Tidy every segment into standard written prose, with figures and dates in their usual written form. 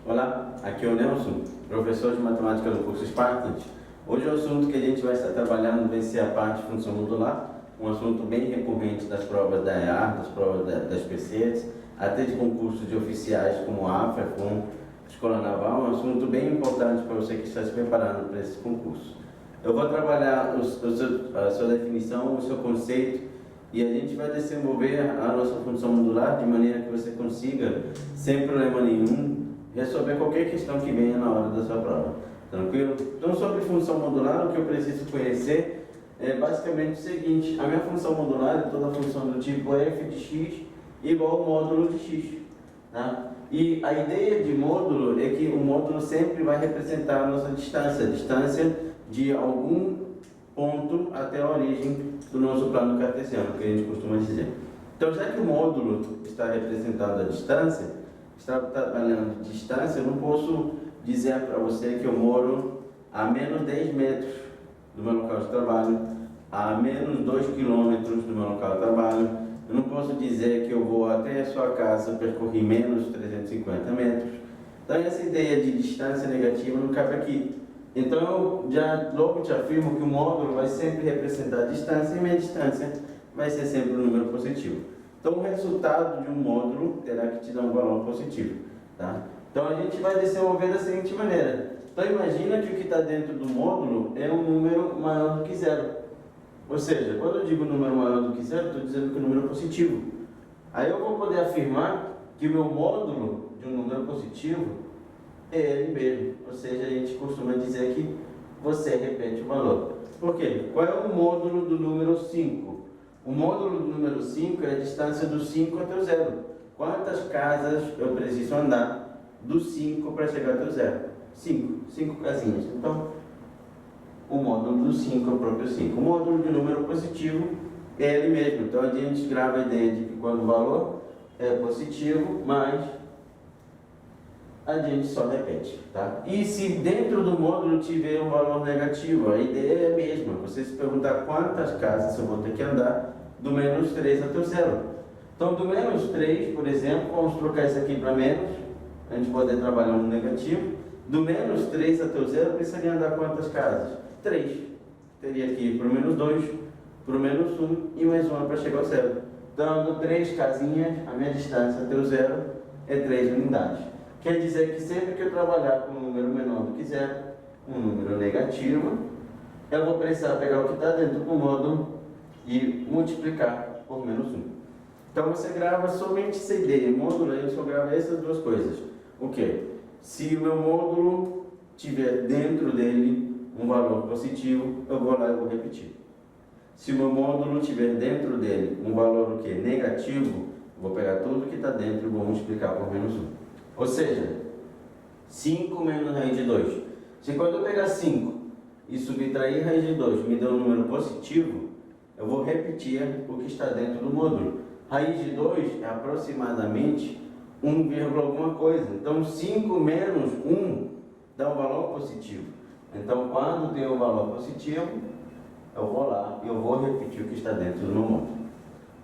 Olá, aqui é o Nelson, professor de matemática do curso Spartans. Hoje o assunto que a gente vai estar trabalhando vai ser a parte de função modular, um assunto bem recorrente das provas da EAR, das provas das PCs, até de concursos de oficiais como a AFA, com Escola Naval, um assunto bem importante para você que está se preparando para esse concurso. Eu vou trabalhar a sua definição, o seu conceito, e a gente vai desenvolver a nossa função modular de maneira que você consiga, sem problema nenhum, resolver qualquer questão que venha na hora da sua prova. Tranquilo? Então, sobre função modular, o que eu preciso conhecer é basicamente o seguinte: a minha função modular é toda função do tipo f de x igual ao módulo de x. Tá? E a ideia de módulo é que o módulo sempre vai representar a nossa distância, a distância de algum ponto até a origem do nosso plano cartesiano, que a gente costuma dizer. Então, já que o módulo está representando a distância, está trabalhando de distância, eu não posso dizer para você que eu moro a menos 10 metros do meu local de trabalho, a menos 2 quilômetros do meu local de trabalho. Eu não posso dizer que eu vou até a sua casa percorrer menos 350 metros. Então, essa ideia de distância negativa não cabe aqui. Então, eu logo te afirmo que o módulo vai sempre representar a distância e minha distância vai ser sempre um número positivo. Então, o resultado de um módulo terá que te dar um valor positivo. Tá? Então, a gente vai desenvolver da seguinte maneira. Então, imagina que o que está dentro do módulo é um número maior do que zero. Ou seja, quando eu digo número maior do que zero, estou dizendo que o número é positivo. Aí eu vou poder afirmar que o meu módulo de um número positivo é ele mesmo. Ou seja, a gente costuma dizer que você repete o valor. Por quê? Qual é o módulo do número 5? O módulo do número 5 é a distância do 5 até o zero. Quantas casas eu preciso andar do 5 para chegar até o zero? 5 casinhas. Então, o módulo do 5 é o próprio 5. O módulo de número positivo é ele mesmo. Então, a gente grava a ideia de que quando o valor é positivo, mas a gente só repete, tá? E se dentro do módulo tiver um valor negativo, a ideia é a mesma. Você se perguntar quantas casas eu vou ter que andar do menos 3 até o zero. Então, do menos 3, por exemplo, vamos trocar isso aqui para menos, a gente poder trabalhar no negativo. Do menos 3 até o zero, eu precisaria andar quantas casas? 3. Teria que ir para o menos 2, para o menos 1 e mais uma para chegar ao zero. Então, ando 3 casinhas, a minha distância até o zero é 3 unidades. Quer dizer que sempre que eu trabalhar com um número menor do que zero, um número negativo, eu vou precisar pegar o que está dentro do módulo e multiplicar por menos 1. Então você grava somente essa ideia. Em módulo eu só gravo essas duas coisas. O quê? Se o meu módulo tiver dentro dele um valor positivo, eu vou lá e vou repetir. Se o meu módulo tiver dentro dele um valor o quê? Negativo, vou pegar tudo que está dentro e vou multiplicar por menos 1. Ou seja, 5 menos raiz de 2. Se quando eu pegar 5 e subtrair raiz de 2 me der um número positivo, eu vou repetir o que está dentro do módulo. Raiz de 2 é aproximadamente 1, alguma coisa. Então 5 menos 1 dá um valor positivo. Então quando der um valor positivo, eu vou lá e eu vou repetir o que está dentro do meu módulo.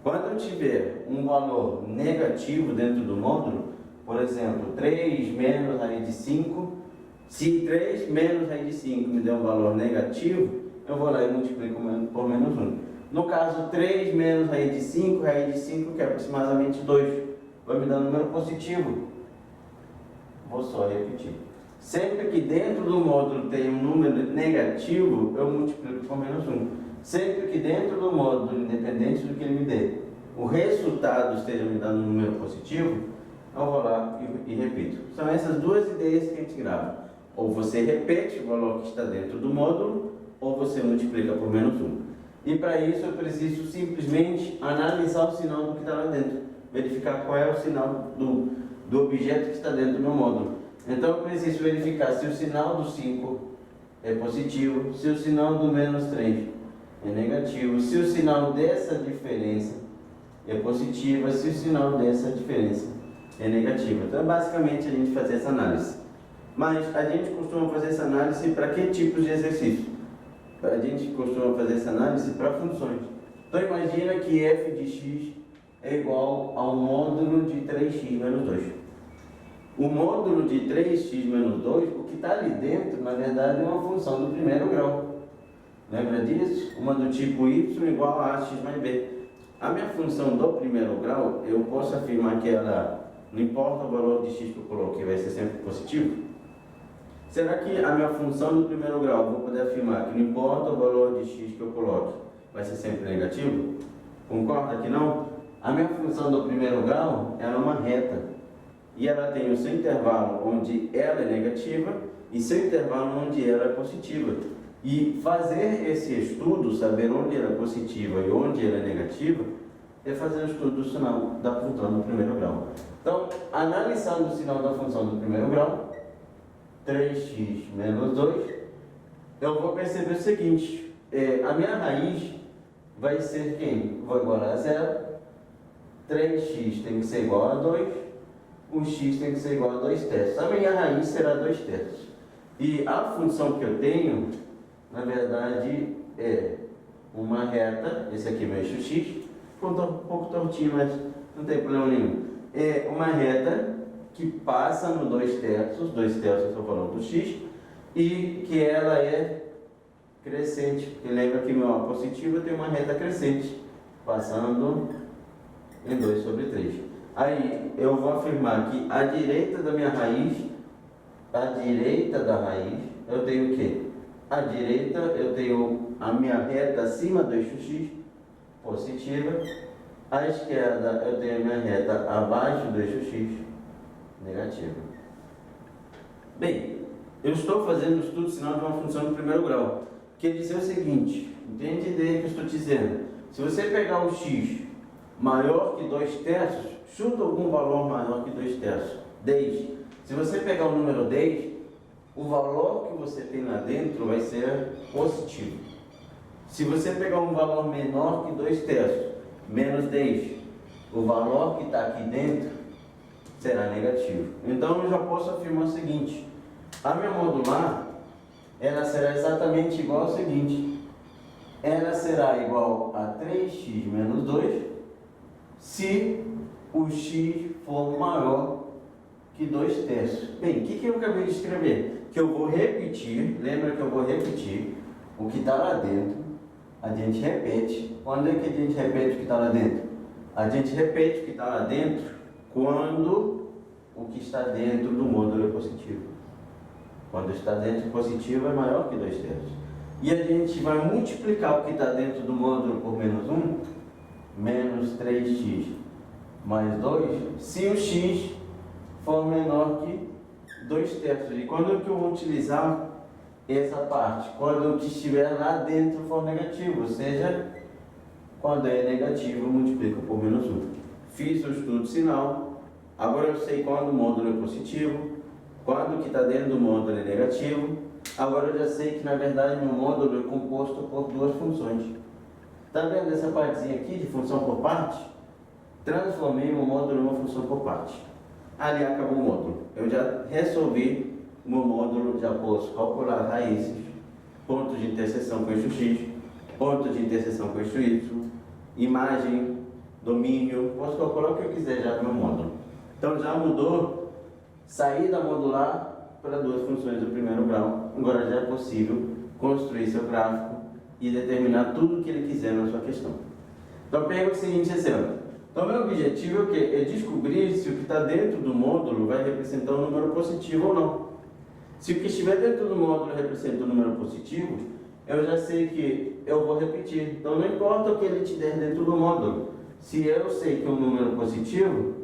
Quando eu tiver um valor negativo dentro do módulo, por exemplo, 3 menos raiz de 5, se 3 menos raiz de 5 me der um valor negativo, eu vou lá e multiplico por menos 1. No caso, 3 menos raiz de 5 que é aproximadamente 2, vai me dar um número positivo. Vou só repetir. Sempre que dentro do módulo tem um número negativo, eu multiplico por menos 1. Sempre que dentro do módulo, independente do que ele me dê, o resultado esteja me dando um número positivo, eu vou lá e repito. São essas duas ideias que a gente grava. Ou você repete o valor que está dentro do módulo, ou você multiplica por menos 1. E para isso eu preciso simplesmente analisar o sinal do que está lá dentro. Verificar qual é o sinal do objeto que está dentro do meu módulo. Então eu preciso verificar se o sinal do 5 é positivo, se o sinal do menos 3 é negativo, se o sinal dessa diferença é positiva, se o sinal dessa diferença é negativa. Então, basicamente, a gente faz essa análise. Mas a gente costuma fazer essa análise para que tipos de exercício? A gente costuma fazer essa análise para funções. Então, imagina que f de x é igual ao módulo de 3x menos 2. O módulo de 3x menos 2, o que está ali dentro, na verdade, é uma função do primeiro grau. Lembra disso? Uma do tipo y igual a x mais b. A minha função do primeiro grau, eu posso afirmar que ela, não importa o valor de x que eu coloquei, vai ser sempre positivo? Será que a minha função do primeiro grau, eu vou poder afirmar que não importa o valor de x que eu coloque, vai ser sempre negativo? Concorda que não? A minha função do primeiro grau, ela é uma reta. E ela tem o seu intervalo onde ela é negativa e seu intervalo onde ela é positiva. E fazer esse estudo, saber onde ela é positiva e onde ela é negativa, é fazer o estudo do sinal da função do primeiro grau. Então, analisando o sinal da função do primeiro grau, 3x menos 2, eu vou perceber o seguinte, a minha raiz vai ser quem? Vou igualar a 0, 3x tem que ser igual a 2, o x tem que ser igual a 2 terços. A minha raiz será 2 terços. E a função que eu tenho, na verdade, é uma reta, esse aqui é meu eixo x, ficou um pouco tortinho, mas não tem problema nenhum. É uma reta que passa no 2 terços eu estou falando do x, e que ela é crescente, porque lembra que meu A positivo tem uma reta crescente, passando em 2 sobre 3. Aí eu vou afirmar que à direita da minha raiz, à direita da raiz, eu tenho o quê? À direita eu tenho a minha reta acima do eixo x, positiva. À esquerda eu tenho a minha reta abaixo do eixo x, negativa. Bem, eu estou fazendo o estudo sinal de uma função do primeiro grau. Quer dizer o seguinte, entende a ideia que eu estou dizendo? Se você pegar o x maior que 2 terços, chuta algum valor maior que 2 terços, 10. Se você pegar o número 10, o valor que você tem lá dentro vai ser positivo. Se você pegar um valor menor que 2 terços, menos 10, o valor que está aqui dentro será negativo. Então eu já posso afirmar o seguinte, a minha modular, ela será exatamente igual ao seguinte, ela será igual a 3x menos 2, se o x for maior que 2 terços. Bem, o que eu acabei de escrever? Que eu vou repetir, lembra que eu vou repetir o que está lá dentro, a gente repete. Quando é que a gente repete o que está lá dentro? A gente repete o que está lá dentro quando o que está dentro do módulo é positivo. Quando está dentro positivo é maior que 2 terços. E a gente vai multiplicar o que está dentro do módulo por menos 1, menos 3x mais 2, se o x for menor que 2 terços. E quando é que eu vou utilizar essa parte? Quando o que estiver lá dentro for negativo, ou seja, quando é negativo, eu multiplico por menos 1. Fiz o estudo sinal, agora eu sei quando o módulo é positivo, quando o que está dentro do módulo é negativo. Agora eu já sei que, na verdade, meu módulo é composto por duas funções. Está vendo essa partezinha aqui de função por parte? Transformei o módulo em uma função por parte. Ali acabou o módulo. Eu já resolvi o meu módulo, já posso calcular raízes, pontos de interseção com eixo x, pontos de interseção com eixo y, imagem, domínio, posso calcular o que eu quiser já no meu módulo. Então já mudou, saída modular para duas funções do primeiro grau. Agora já é possível construir seu gráfico e determinar tudo o que ele quiser na sua questão. Então pega o seguinte exemplo. Então meu objetivo é o quê? É descobrir se o que está dentro do módulo vai representar um número positivo ou não. Se o que estiver dentro do módulo representa um número positivo, eu já sei que eu vou repetir. Então não importa o que ele tiver dentro do módulo. Se eu sei que é um número positivo,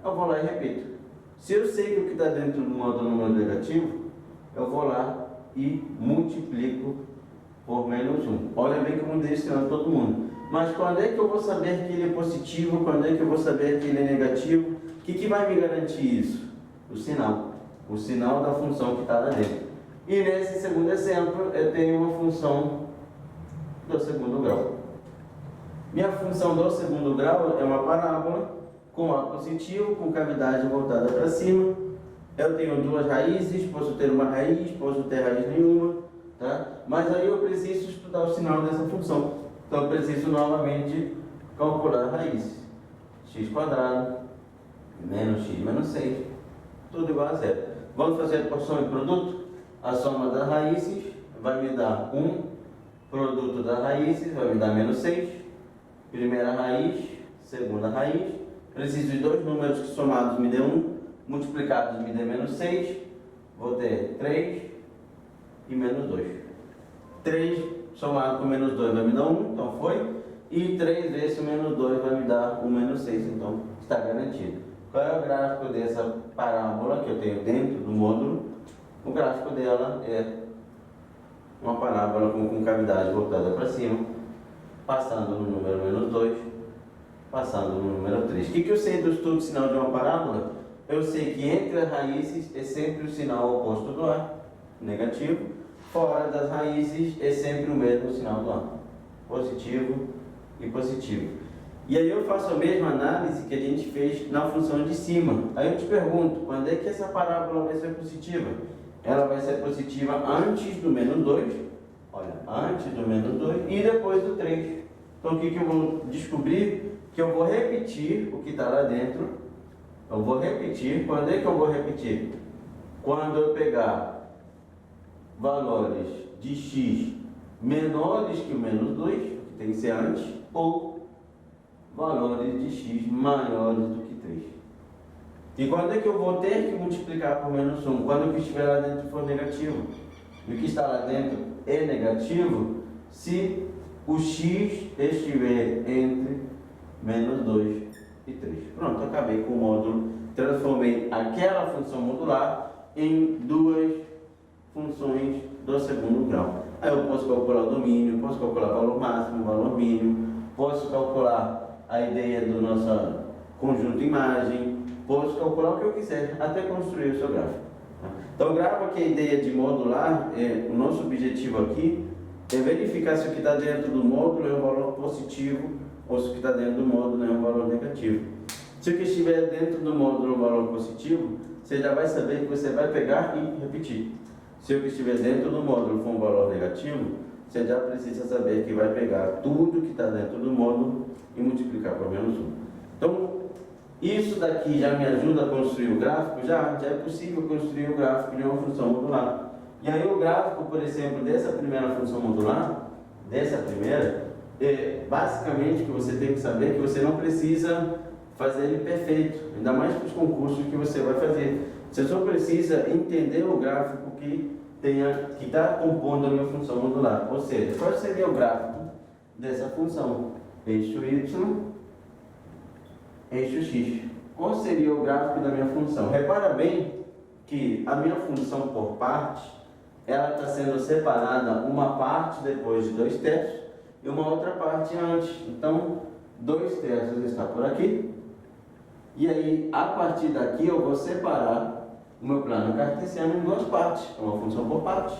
eu vou lá e repito. Se eu sei que o que está dentro do módulo é um número negativo, eu vou lá e multiplico por menos 1. Olha bem que eu mudei esse ano todo mundo. Mas quando é que eu vou saber que ele é positivo? Quando é que eu vou saber que ele é negativo? O que vai me garantir isso? O sinal. O sinal da função que está lá dentro. E nesse segundo exemplo, eu tenho uma função do segundo grau. Minha função do segundo grau é uma parábola com A positivo, com cavidade voltada para cima. Eu tenho duas raízes, posso ter uma raiz, posso ter raiz nenhuma, tá? Mas aí eu preciso estudar o sinal dessa função. Então eu preciso novamente calcular a raiz. X² menos x menos 6 tudo igual a zero. Vamos fazer por soma e produto? A soma das raízes vai me dar 1, produto das raízes vai me dar menos 6, primeira raiz, segunda raiz, preciso de dois números que somados me dê 1, multiplicados me dê menos 6, vou ter 3 e menos 2. 3 somado com menos 2 vai me dar 1, então foi, e 3 vezes menos 2 vai me dar 1 menos 6, então está garantido. Qual é o gráfico dessa parábola que eu tenho dentro do módulo? O gráfico dela é uma parábola com concavidade voltada para cima, passando no número menos 2, passando no número 3. O que eu sei do estudo de sinal de uma parábola? Eu sei que entre as raízes é sempre o sinal oposto do A, negativo. Fora das raízes é sempre o mesmo sinal do A, positivo e positivo. E aí eu faço a mesma análise que a gente fez na função de cima. Aí eu te pergunto, quando é que essa parábola vai ser positiva? Ela vai ser positiva antes do menos 2, olha, antes do menos 2 e depois do 3. Então o que eu vou descobrir? Que eu vou repetir o que está lá dentro. Eu vou repetir, quando é que eu vou repetir? Quando eu pegar valores de x menores que o menos 2, que tem que ser antes, ou valores de x maiores do que 3. E quando é que eu vou ter que multiplicar por menos 1? Quando o que estiver lá dentro for negativo. E o que está lá dentro é negativo se o x estiver entre menos 2 e 3. Pronto, acabei com o módulo. Transformei aquela função modular em duas funções do segundo grau. Aí eu posso calcular o domínio, posso calcular o valor máximo, o valor mínimo, posso calcular a ideia do nosso conjunto imagem, posso calcular o que eu quiser, até construir o seu gráfico. Então grava que a ideia de modular, o nosso objetivo aqui é verificar se o que está dentro do módulo é um valor positivo ou se o que está dentro do módulo é um valor negativo. Se o que estiver dentro do módulo é um valor positivo, você já vai saber que você vai pegar e repetir. Se o que estiver dentro do módulo for um valor negativo, você já precisa saber que vai pegar tudo que está dentro do módulo e multiplicar por menos 1. Então, isso daqui já me ajuda a construir o gráfico? Já é possível construir o gráfico de uma função modular. E aí o gráfico, por exemplo, dessa primeira função modular, basicamente o que você tem que saber é que você não precisa fazer ele perfeito, ainda mais para os concursos que você vai fazer. Você só precisa entender o gráfico que está compondo a minha função modular. Ou seja, qual seria o gráfico dessa função? Eixo y, eixo x. Qual seria o gráfico da minha função? Repara bem que a minha função por partes, ela está sendo separada uma parte depois de 2/3 e uma outra parte antes. Então, 2/3 está por aqui. E aí, a partir daqui, eu vou separar o meu plano cartesiano em duas partes. Uma função por partes.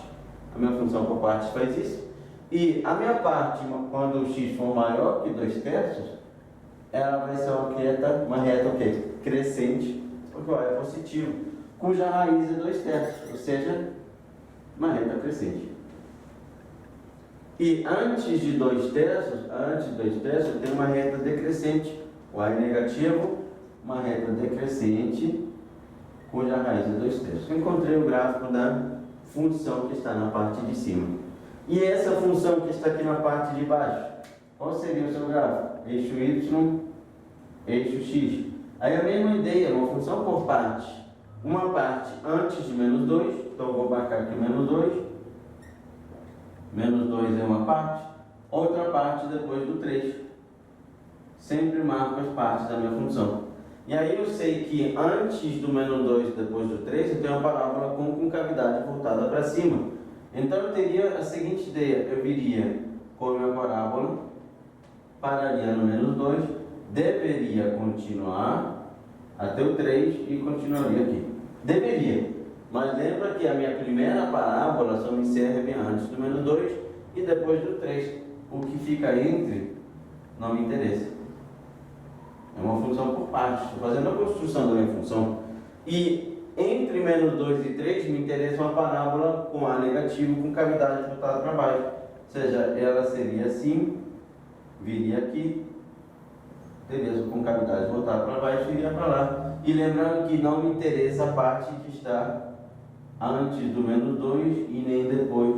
A minha função por partes faz isso. E a minha parte, quando o x for maior que 2/3, ela vai ser uma reta o quê? Crescente, porque o A é positivo, cuja raiz é 2/3, ou seja, uma reta crescente. E antes de 2/3, eu tenho uma reta decrescente. O A é negativo, uma reta decrescente, cuja raiz é 2/3. Eu encontrei o gráfico da função que está na parte de cima. E essa função que está aqui na parte de baixo, qual seria o seu gráfico? Eixo y, eixo x. Aí a mesma ideia, uma função por partes. Uma parte antes de menos 2, então eu vou marcar aqui menos 2. Menos 2 é uma parte. Outra parte depois do 3. Sempre marco as partes da minha função. E aí eu sei que antes do menos 2 e depois do 3, eu tenho uma parábola com concavidade voltada para cima. Então eu teria a seguinte ideia, eu viria com a minha parábola, pararia no menos 2, deveria continuar até o 3 e continuaria aqui. Deveria, mas lembra que a minha primeira parábola só me serve antes do menos 2 e depois do 3. O que fica entre não me interessa. É uma função por partes, estou fazendo a construção da minha função. E entre menos 2 e 3 me interessa uma parábola com A negativo com cavidade voltada para baixo. Ou seja, ela seria assim, viria aqui, teria com cavidade voltada para baixo e iria para lá. E lembrando que não me interessa a parte que está antes do menos 2 e nem depois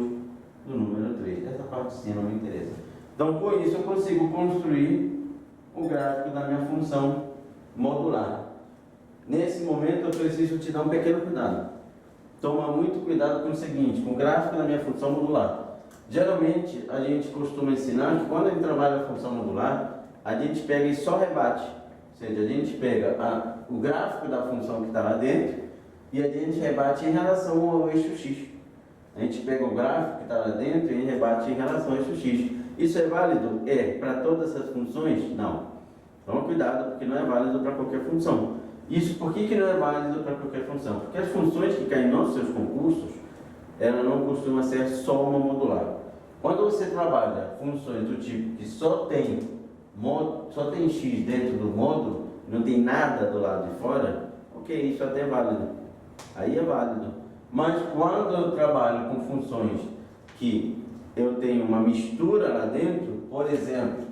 do número 3. Essa parte sim não me interessa. Então, com isso, eu consigo construir o gráfico da minha função modular. Nesse momento, eu preciso te dar um pequeno cuidado. Toma muito cuidado com o seguinte, com o gráfico da minha função modular. Geralmente, a gente costuma ensinar que quando a gente trabalha a função modular, a gente pega e só rebate. Ou seja, a gente pega o gráfico da função que está lá dentro e a gente rebate em relação ao eixo X. A gente pega o gráfico que está lá dentro e rebate em relação ao eixo X. Isso é válido? É. Para todas essas funções? Não. Toma cuidado, porque não é válido para qualquer função. Isso, por que não é válido para qualquer função? Porque as funções que caem nos seus concursos, ela não costuma ser só uma modular. Quando você trabalha funções do tipo que só tem x dentro do módulo, não tem nada do lado de fora, ok, isso até é válido. Aí é válido. Mas quando eu trabalho com funções que eu tenho uma mistura lá dentro, por exemplo,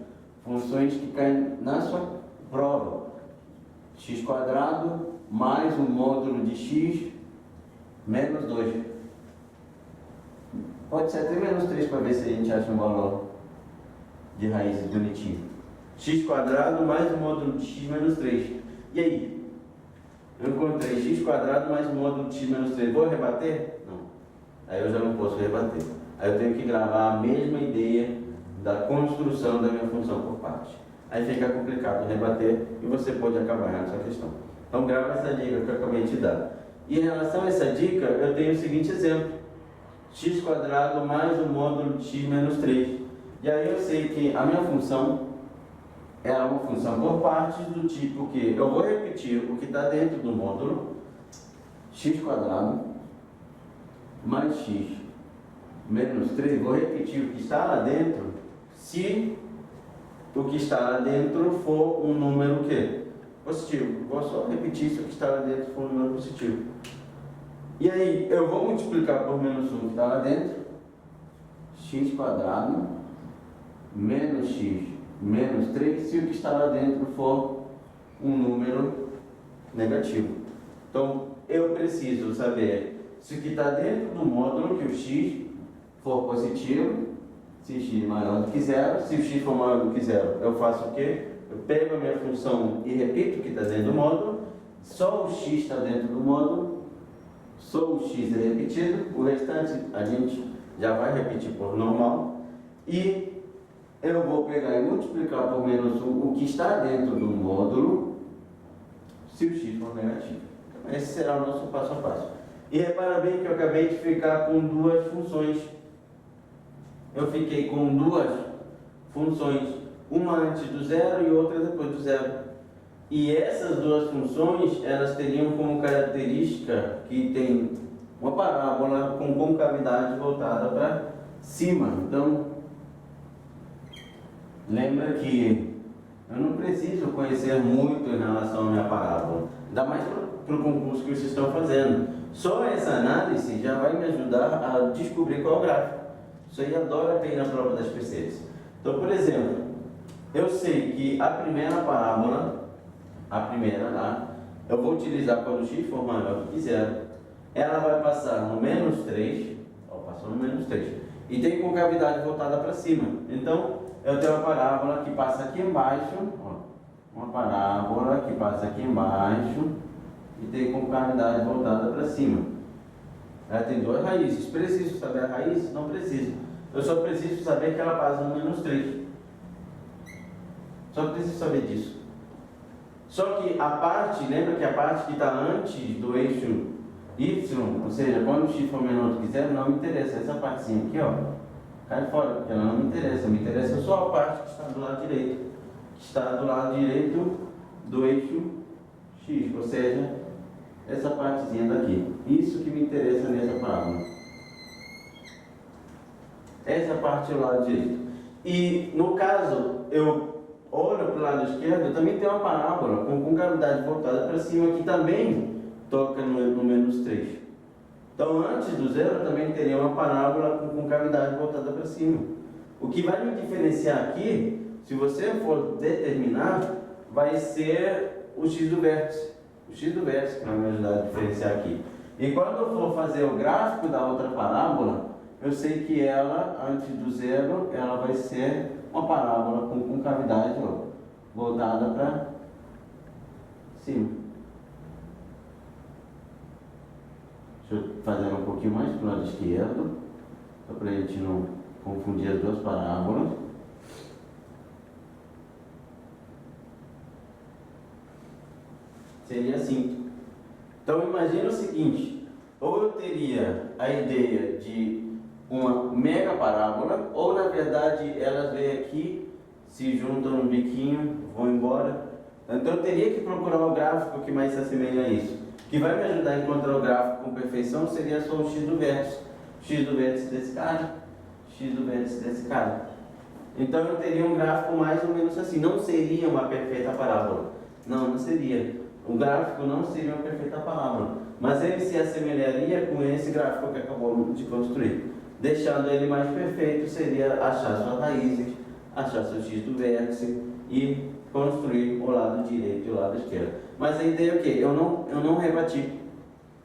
funções que caem na sua prova, x² mais um módulo de x menos 2. Pode ser até menos 3 para ver se a gente acha um valor de raízes bonitinho. X² mais um módulo de x menos 3. E aí? Eu encontrei x² mais um módulo de x menos 3. Vou rebater? Não. Aí eu já não posso rebater. Aí eu tenho que gravar a mesma ideia da construção da minha função por parte. Aí fica complicado rebater e você pode acabar nessa questão. Então grava essa dica que eu acabei de dar. E em relação a essa dica, eu tenho o seguinte exemplo. X² mais o módulo de x menos 3. E aí eu sei que a minha função é uma função por partes do tipo que eu vou repetir o que está dentro do módulo, x² mais x menos 3, vou repetir o que está lá dentro, se o que está lá dentro for um número o quê? Positivo. Vou só repetir se o que está lá dentro for um número positivo. E aí, eu vou multiplicar por menos 1 que está lá dentro, x² menos x menos 3, se o que está lá dentro for um número negativo. Então, eu preciso saber se o que está dentro do módulo, que o x for positivo, se x maior do que zero, se o x for maior do que zero, eu faço o quê? Eu pego a minha função e repito o que está dentro do módulo, só o x está dentro do módulo, só o x é repetido, o restante a gente já vai repetir por normal, e eu vou pegar e multiplicar por menos 1 o que está dentro do módulo, se o x for negativo. Então, esse será o nosso passo a passo. E repara bem que eu acabei de ficar com duas funções. Eu fiquei com duas funções, uma antes do zero e outra depois do zero. E essas duas funções, elas teriam como característica que tem uma parábola com concavidade voltada para cima. Então, lembra que eu não preciso conhecer muito em relação à minha parábola, ainda mais para o concurso que vocês estão fazendo. Só essa análise já vai me ajudar a descobrir qual é o gráfico. Isso aí adora cair na prova das PCs. Então, por exemplo, eu sei que a primeira parábola, lá, eu vou utilizar quando x for maior do que zero, ela vai passar no menos 3, passou no menos 3, e tem concavidade voltada para cima. Então, eu tenho uma parábola que passa aqui embaixo, uma parábola que passa aqui embaixo e tem concavidade voltada para cima. Ela tem duas raízes. Preciso saber a raiz? Não preciso. Eu só preciso saber que ela passa no menos 3. Só preciso saber disso. Só que a parte, lembra que a parte que está antes do eixo y, ou seja, quando o x for menor do que zero, não me interessa. Essa partezinha aqui, ó, cai fora, porque ela não me interessa. Me interessa só a parte que está do lado direito. Que está do lado direito do eixo x, ou seja, essa partezinha daqui. Isso que me interessa nessa parábola. Essa parte é o lado direito. E no caso, eu olho para o lado esquerdo, eu também tenho uma parábola com concavidade voltada para cima, que também toca no menos 3. Então, antes do zero, eu também teria uma parábola com concavidade voltada para cima. O que vai me diferenciar aqui, se você for determinar, vai ser o x do vértice. o x do vértice que vai me ajudar a diferenciar aqui. E quando eu for fazer o gráfico da outra parábola, eu sei que ela, antes do zero, ela vai ser uma parábola com concavidade voltada para cima. Deixa eu fazer um pouquinho mais para o lado esquerdo, só para a gente não confundir as duas parábolas. Seria assim. Então imagina o seguinte, ou eu teria a ideia de uma mega parábola, ou na verdade elas vêm aqui, se juntam no biquinho, vão embora. Então eu teria que procurar o gráfico que mais se assemelha a isso. O que vai me ajudar a encontrar o gráfico com perfeição seria só o x do vértice. X do vértice desse cara, x do vértice desse cara. Então eu teria um gráfico mais ou menos assim. Não seria uma perfeita parábola. Não seria. O gráfico não seria uma perfeita parábola. Mas ele se assemelharia com esse gráfico que acabou de construir. Deixando ele mais perfeito seria achar suas raízes, achar seu x do vértice e construir o lado direito e o lado esquerdo. Mas a ideia é o quê? Eu não rebati.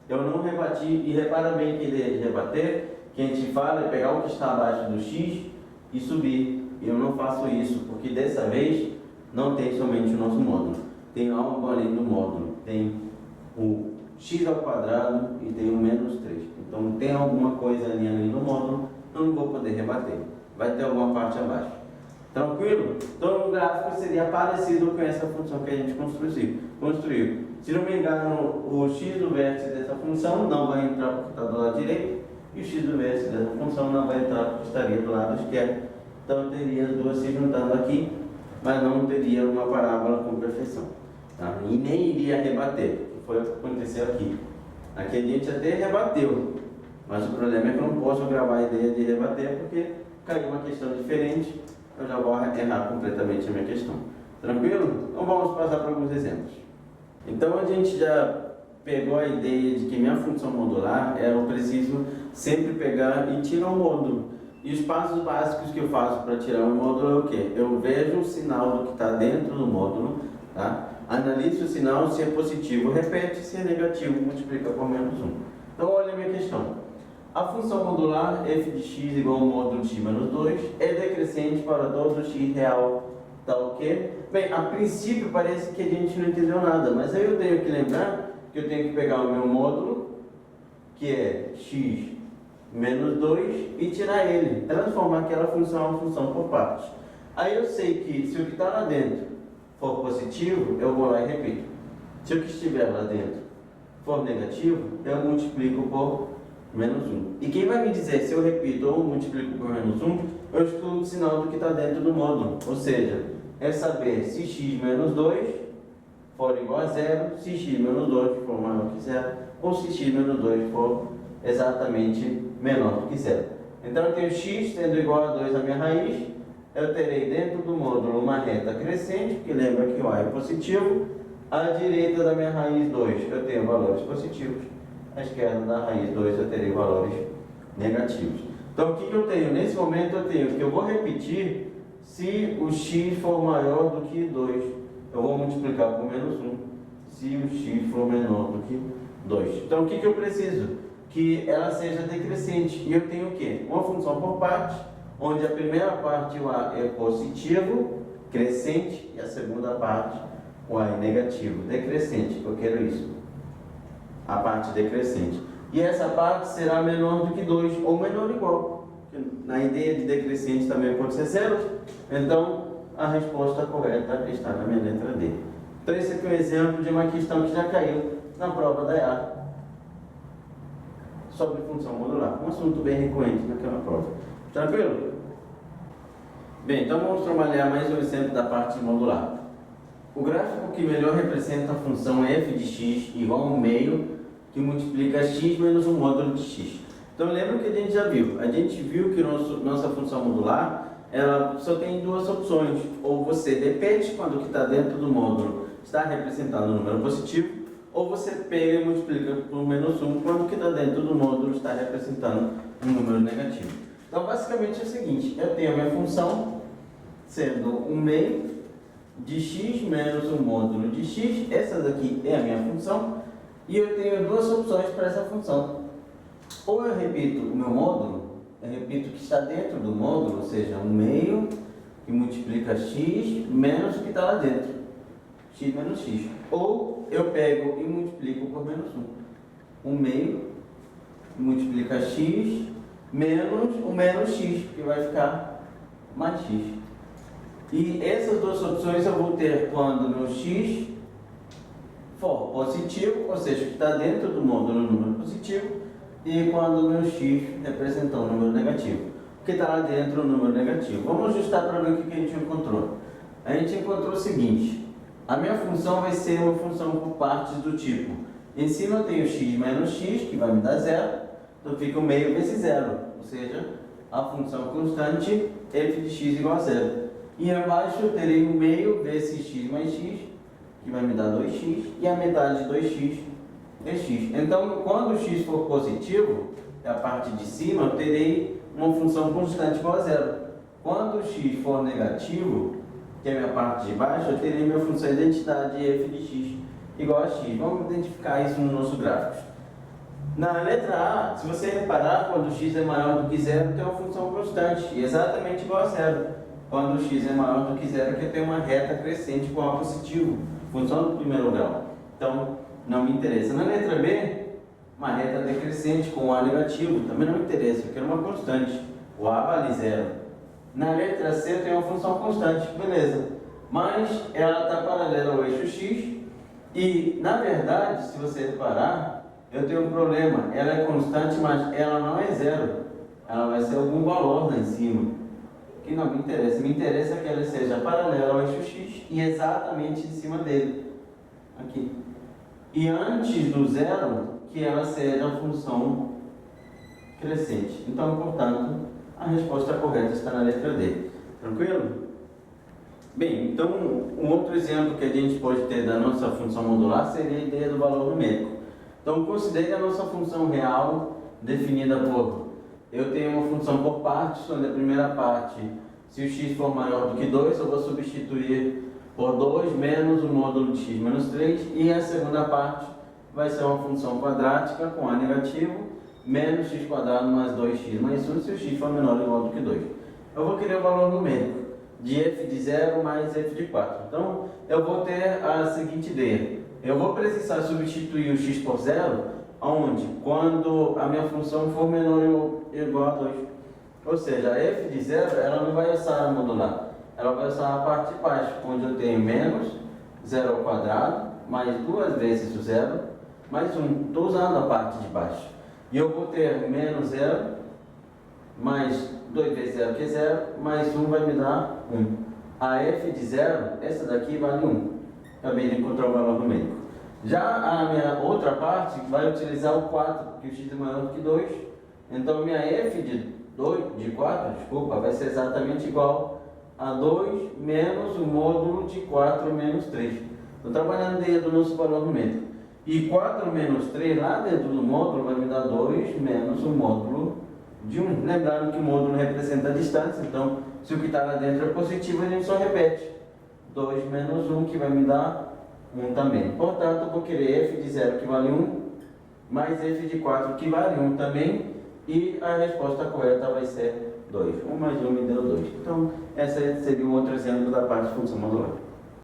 Eu não rebati, e repara bem que a ideia de rebater, que a gente fala é pegar o que está abaixo do x e subir. Eu não faço isso, porque dessa vez não tem somente o nosso módulo. Tem algo além do módulo. Tem o x ao quadrado e tem o menos 3. Então tem alguma coisa ali além do módulo, eu não vou poder rebater. Vai ter alguma parte abaixo. Tranquilo? Então o gráfico seria parecido com essa função que a gente construiu. Se não me engano, o x do vértice dessa função não vai entrar porque está do lado direito, e o x do vértice dessa função não vai entrar porque estaria do lado esquerdo. Então eu teria as duas se juntando aqui, mas não teria uma parábola com perfeição. Tá? E nem iria rebater, que foi o que aconteceu aqui. Aqui a gente até rebateu, mas o problema é que eu não posso gravar a ideia de rebater porque caiu uma questão diferente, eu já vou errar completamente a minha questão. Tranquilo? Então vamos passar para alguns exemplos. Então a gente já pegou a ideia de que minha função modular eu preciso sempre pegar e tirar o módulo. E os passos básicos que eu faço para tirar o módulo é o quê? Eu vejo o sinal do que está dentro do módulo, tá? Analiso o sinal, se é positivo, repete, se é negativo, multiplica por menos 1. Então olha a minha questão. A função modular f de x igual ao módulo de x menos 2 é decrescente para todo x real, tá ok? Bem, a princípio parece que a gente não entendeu nada, mas aí eu tenho que lembrar que eu tenho que pegar o meu módulo, que é x menos 2, e tirar ele, transformar aquela função em uma função por partes. Aí eu sei que se o que está lá dentro for positivo, eu vou lá e repito. Se o que estiver lá dentro for negativo, eu multiplico por menos 1. E quem vai me dizer se eu repito ou multiplico por menos 1, eu excluo o sinal do que está dentro do módulo. Ou seja, é saber se x menos 2 for igual a 0, se x menos 2 for maior que 0, ou se x menos 2 for exatamente menor do que 0. Então eu tenho x sendo igual a 2 a minha raiz, eu terei dentro do módulo uma reta crescente, porque lembra que o a é positivo, à direita da minha raiz 2 eu tenho valores positivos, à esquerda da raiz 2 eu terei valores negativos. Então o que eu tenho? Nesse momento eu tenho que eu vou repetir se o x for maior do que 2. Eu vou multiplicar por menos 1 se o x for menor do que 2. Então o que eu preciso? Que ela seja decrescente. E eu tenho o quê? Uma função por parte, onde a primeira parte o a é positivo, crescente, e a segunda parte o a é negativo, decrescente. Eu quero isso. A parte decrescente. E essa parte será menor do que 2, ou menor ou igual. Na ideia de decrescente também pode ser 0. Então, a resposta correta está na minha letra D. Então, esse aqui é um exemplo de uma questão que já caiu na prova da EA sobre função modular. Um assunto bem recorrente naquela prova. Tranquilo? Bem, então vamos trabalhar mais um exemplo da parte modular. O gráfico que melhor representa a função f de x igual a um meio que multiplica x menos um módulo de x. Então lembra que a gente já viu? A gente viu que nossa função modular ela só tem duas opções. Ou você repete quando o que está dentro do módulo está representando um número positivo, ou você pega e multiplica por menos 1 quando o que está dentro do módulo está representando um número negativo. Então basicamente é o seguinte, eu tenho a minha função sendo um meio, de x menos o módulo de x. Essa daqui é a minha função. E eu tenho duas opções para essa função. Ou eu repito o meu módulo, eu repito o que está dentro do módulo, ou seja, 1 meio que multiplica x menos o que está lá dentro, x menos x. Ou eu pego e multiplico por menos 1. 1 meio multiplica x menos o menos x, que vai ficar mais x. E essas duas opções eu vou ter quando o meu x for positivo, ou seja, que está dentro do módulo número positivo, e quando o meu x representar um número negativo, que está lá dentro o número negativo. Vamos ajustar para ver o que a gente encontrou. A gente encontrou o seguinte: a minha função vai ser uma função por partes do tipo, em cima eu tenho x menos x, que vai me dar 0, então fica o meio vezes 0, ou seja, a função constante f de x igual a 0. E abaixo eu terei o meio vezes x mais x, que vai me dar 2x, e a metade de 2x é x. Então, quando o x for positivo, é a parte de cima, eu terei uma função constante igual a 0. Quando o x for negativo, que é a minha parte de baixo, eu terei minha função identidade f de x igual a x. Vamos identificar isso no nosso gráfico. Na letra A, se você reparar, quando o x é maior do que 0, tem uma função constante, exatamente igual a 0. Quando o x é maior do que 0, que eu tenho uma reta crescente com A positivo, função do primeiro grau. Então, não me interessa. Na letra B, uma reta decrescente com A negativo, também não me interessa, eu quero uma constante. O A vale 0. Na letra C, eu tenho uma função constante, beleza. Mas ela está paralela ao eixo x e, na verdade, se você reparar, eu tenho um problema. Ela é constante, mas ela não é 0. Ela vai ser algum valor lá em cima, que não me interessa. Me interessa que ela seja paralela ao eixo x e exatamente em cima dele, aqui. E antes do 0, que ela seja a função crescente. Então, portanto, a resposta correta está na letra D. Tranquilo? Bem, então, um outro exemplo que a gente pode ter da nossa função modular seria a ideia do valor numérico. Então, considere a nossa função real definida por... Eu tenho uma função por partes, onde a primeira parte, se o x for maior do que 2, eu vou substituir por 2 menos o módulo de x menos 3, e a segunda parte vai ser uma função quadrática com A negativo, menos x quadrado mais 2x mais 1, se o x for menor ou igual do que 2. Eu vou querer o valor numérico de f de 0 mais f de 4. Então, eu vou ter a seguinte ideia. Eu vou precisar substituir o x por 0, onde? Quando a minha função for menor ou igual a 2. Ou seja, a f de 0, ela não vai usar a modular. Ela vai usar a parte de baixo, onde eu tenho menos 0 ao quadrado, mais 2 vezes o 0, mais 1. Estou usando a parte de baixo. E eu vou ter menos 0, mais 2 vezes 0, que é 0, mais 1 vai me dar 1. A f de 0, essa daqui vale 1. Acabei de encontrar o valor numérico. Já a minha outra parte vai utilizar o 4, porque o x é maior do que 2. Então, minha f de 4, vai ser exatamente igual a 2 menos o módulo de 4 menos 3. Estou trabalhando dentro do nosso valor numérico. E 4 menos 3 lá dentro do módulo vai me dar 2 menos o módulo de 1. Lembrando que o módulo representa a distância, então se o que está lá dentro é positivo, a gente só repete. 2 menos 1, que vai me dar 1 também. Portanto, eu vou querer f de 0, que vale 1, mais f de 4, que vale 1 também, e a resposta correta vai ser 2. 1 mais 1 me deu 2. Então, esse seria um outro exemplo da parte de função modular.